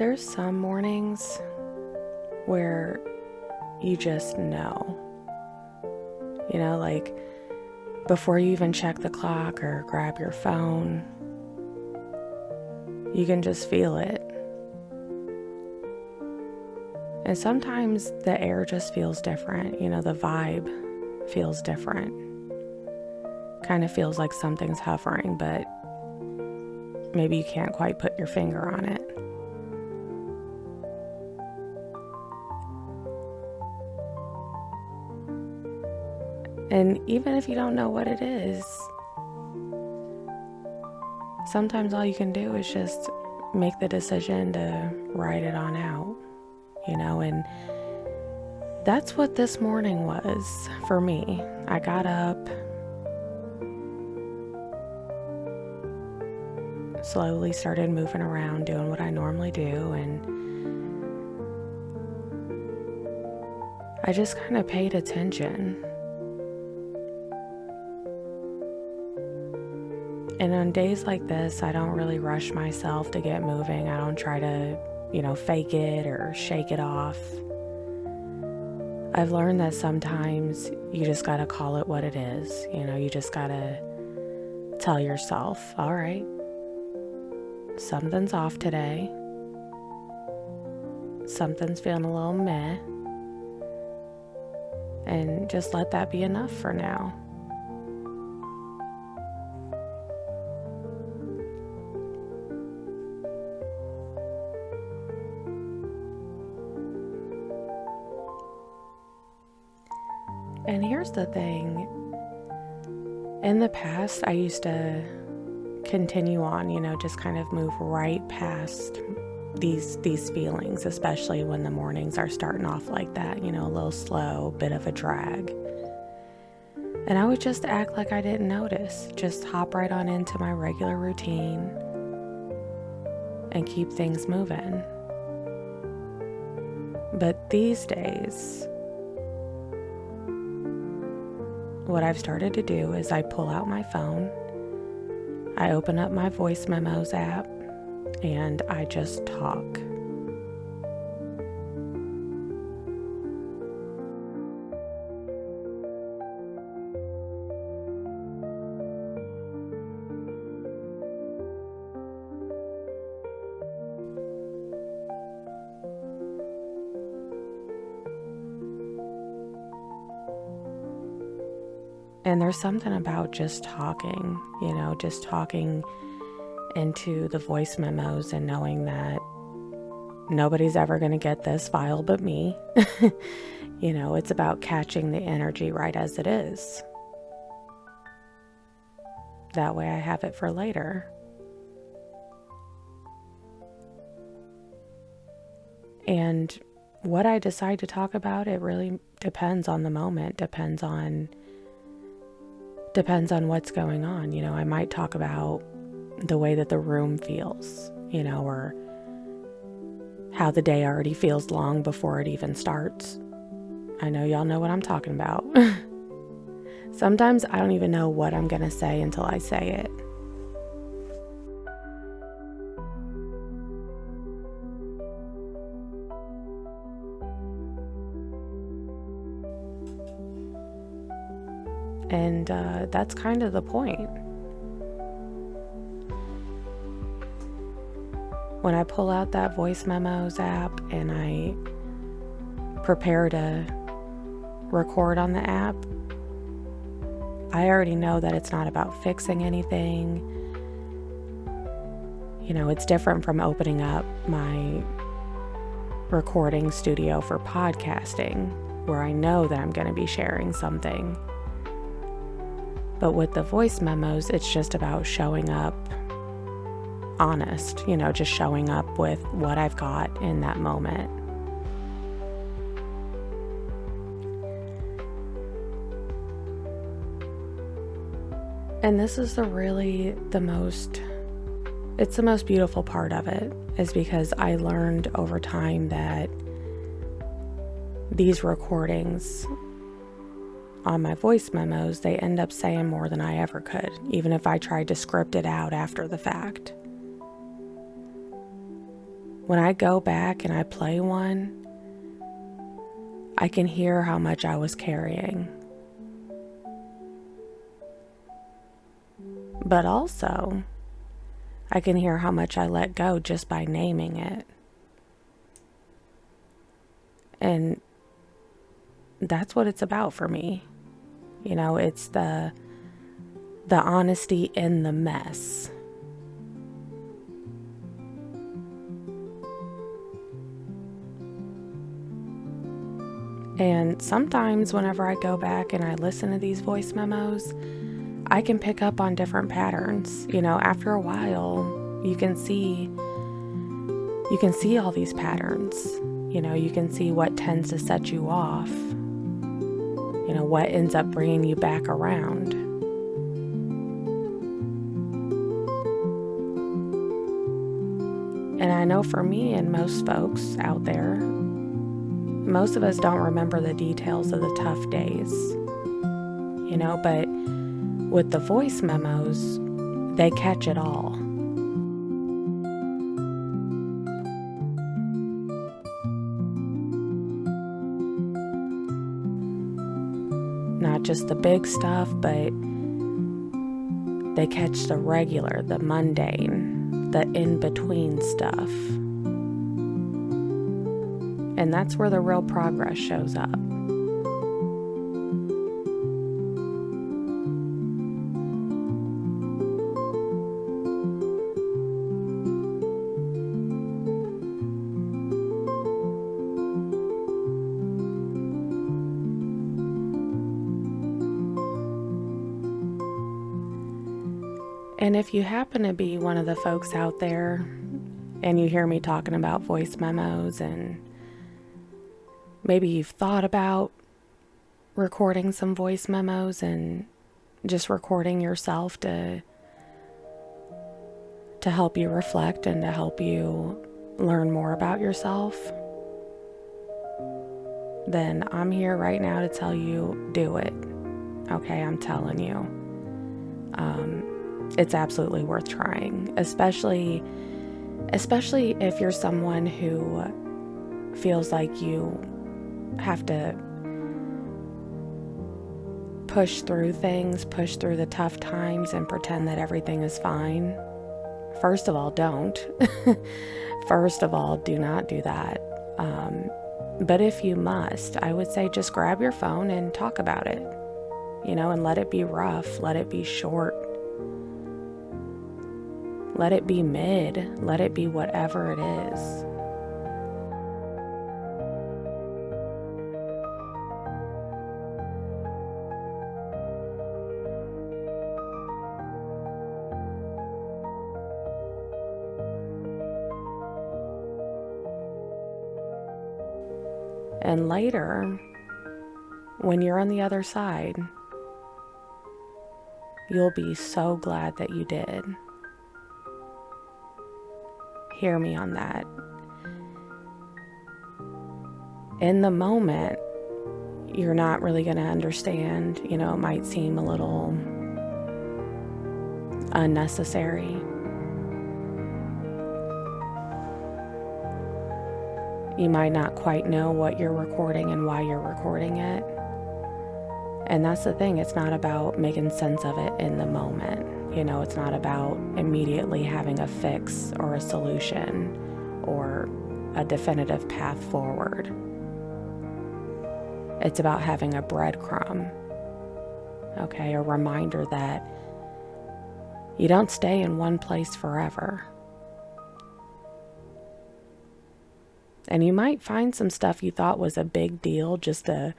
There's some mornings where you just know. Like before you even check the clock or grab your phone, you can just feel it. And sometimes the air just feels different. The vibe feels different. Kind of feels like something's hovering, but maybe you can't quite put your finger on it. And even if you don't know what it is, sometimes all you can do is just make the decision to write it on out, and that's what this morning was for me. I got up, slowly started moving around, doing what I normally do, and I just kind of paid attention. And on days like this, I don't really rush myself to get moving. I don't try to, fake it or shake it off. I've learned that sometimes you just gotta call it what it is. You just gotta tell yourself, all right, something's off today. Something's feeling a little meh. And just let that be enough for now. And here's the thing. In the past, I used to continue on, just kind of move right past these feelings, especially when the mornings are starting off like that, a little slow, bit of a drag. And I would just act like I didn't notice, just hop right on into my regular routine and keep things moving. But these days, what I've started to do is I pull out my phone, I open up my voice memos app, and I just talk. And there's something about just talking, just talking into the voice memos and knowing that nobody's ever going to get this file but me. It's about catching the energy right as it is. That way I have it for later. And what I decide to talk about, it really depends on the moment, depends on what's going on. I might talk about the way that the room feels, or how the day already feels long before it even starts. I know y'all know what I'm talking about. Sometimes I don't even know what I'm gonna say until I say it. And that's kind of the point. When I pull out that voice memos app and I prepare to record on the app, I already know that it's not about fixing anything. It's different from opening up my recording studio for podcasting, where I know that I'm going to be sharing something. But with the voice memos, it's just about showing up honest, just showing up with what I've got in that moment. And this is the most beautiful part of it, is because I learned over time that these recordings on my voice memos, they end up saying more than I ever could, even if I tried to script it out after the fact. when I go back and I play one, I can hear how much I was carrying. But also, I can hear how much I let go just by naming it. And that's what it's about for me. You know, it's the honesty in the mess. And sometimes whenever I go back and I listen to these voice memos, I can pick up on different patterns. You know, after a while, you can see all these patterns. You know, you can see what tends to set you off. You know, what ends up bringing you back around. And I know for me and most folks out there, most of us don't remember the details of the tough days. You know, but with the voice memos, they catch it all. Not just the big stuff, but they catch the regular, the mundane, the in-between stuff. And that's where the real progress shows up. And if you happen to be one of the folks out there and you hear me talking about voice memos, and maybe you've thought about recording some voice memos and just recording yourself to help you reflect and to help you learn more about yourself, then I'm here right now to tell you, do it. Okay, I'm telling you. It's absolutely worth trying, especially if you're someone who feels like you have to push through things, push through the tough times and pretend that everything is fine. First of all, don't. First of all, do not do that. But if you must, I would say just grab your phone and talk about it, you know, and let it be rough, let it be short. Let it be mid, let it be whatever it is. And later, when you're on the other side, you'll be so glad that you did. Hear me on that. In the moment, you're not really going to understand. You know, it might seem a little unnecessary. You might not quite know what you're recording and why you're recording it. And that's the thing, it's not about making sense of it in the moment. You know, it's not about immediately having a fix or a solution or a definitive path forward. It's about having a breadcrumb, okay, a reminder that you don't stay in one place forever. And you might find some stuff you thought was a big deal just a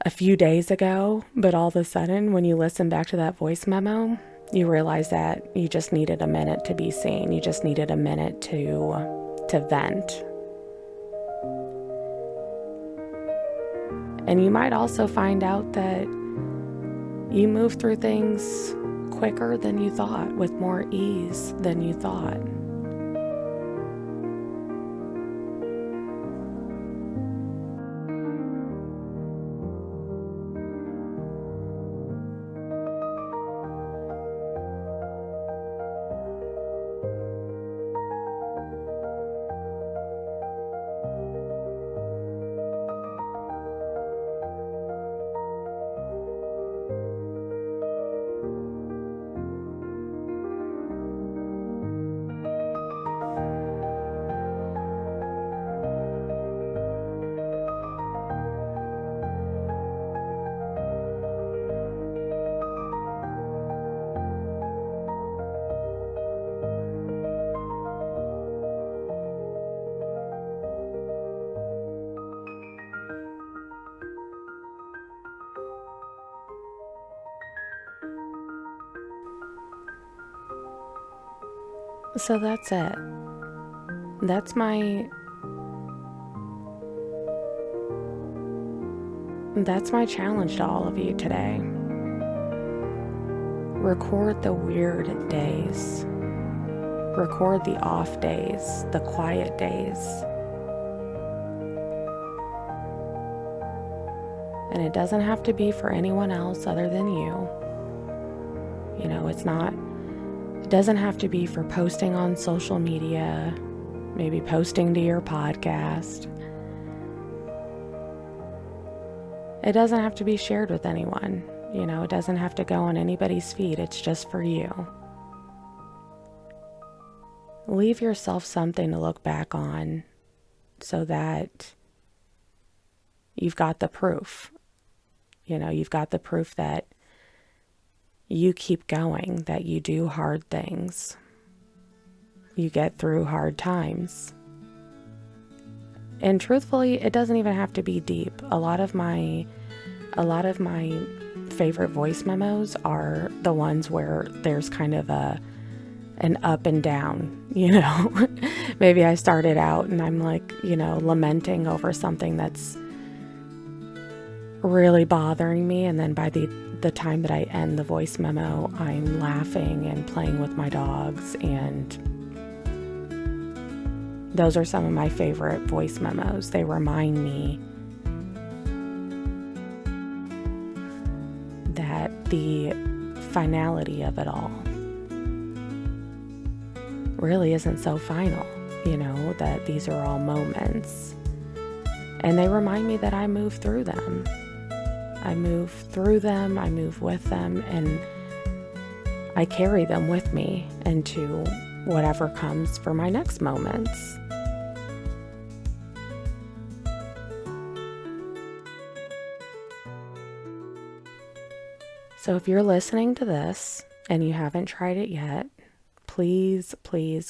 few days ago, but all of a sudden, when you listen back to that voice memo, you realize that you just needed a minute to be seen. You just needed a minute to vent. And you might also find out that you move through things quicker than you thought, with more ease than you thought. So that's it. That's my challenge to all of you today. Record the weird days. Record the off days, the quiet days. And it doesn't have to be for anyone else other than you. You know, it doesn't have to be for posting on social media, maybe posting to your podcast. It doesn't have to be shared with anyone. You know, it doesn't have to go on anybody's feed. It's just for you. Leave yourself something to look back on so that you've got the proof. You know, you've got the proof that you keep going, that you do hard things. You get through hard times. And truthfully, it doesn't even have to be deep. A lot of my favorite voice memos are the ones where there's kind of an up and down, you know. Maybe I started out and I'm like, you know, lamenting over something that's really bothering me, and then by the time that I end the voice memo, I'm laughing and playing with my dogs, and those are some of my favorite voice memos. They remind me that the finality of it all really isn't so final, you know, that these are all moments. And they remind me that I move through them. I move through them, I move with them, and I carry them with me into whatever comes for my next moments. So if you're listening to this and you haven't tried it yet, please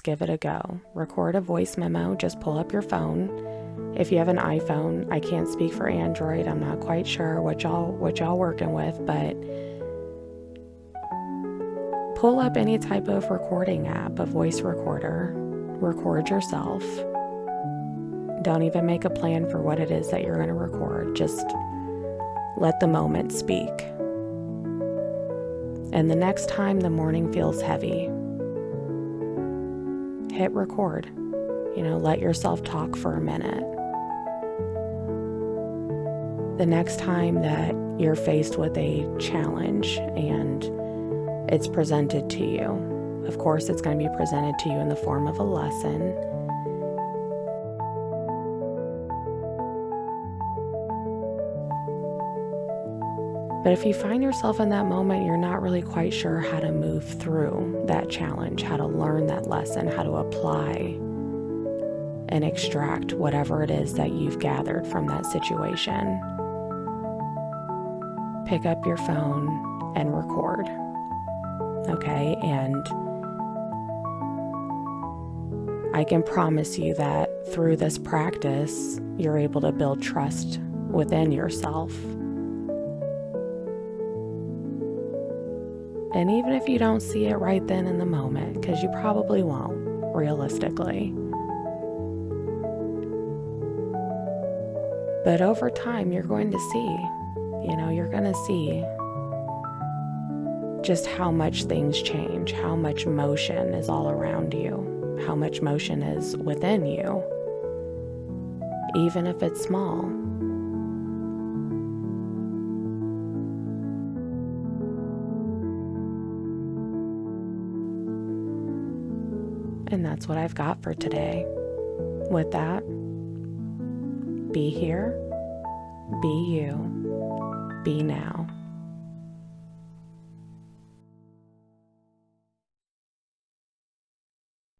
give it a go. Record a voice memo, just pull up your phone. If you have an iPhone, I can't speak for Android. I'm not quite sure what y'all working with, but pull up any type of recording app, a voice recorder. Record yourself. Don't even make a plan for what it is that you're going to record. Just let the moment speak. And the next time the morning feels heavy, hit record. You know, let yourself talk for a minute. The next time that you're faced with a challenge and it's presented to you, of course it's going to be presented to you in the form of a lesson. But if you find yourself in that moment, you're not really quite sure how to move through that challenge, how to learn that lesson, how to apply and extract whatever it is that you've gathered from that situation, pick up your phone and record, okay? And I can promise you that through this practice, you're able to build trust within yourself. And even if you don't see it right then in the moment, because you probably won't, realistically, but over time, you're going to see, you're going to see just how much things change, how much motion is all around you, how much motion is within you, even if it's small. And that's what I've got for today. With that, be here, be you, be now.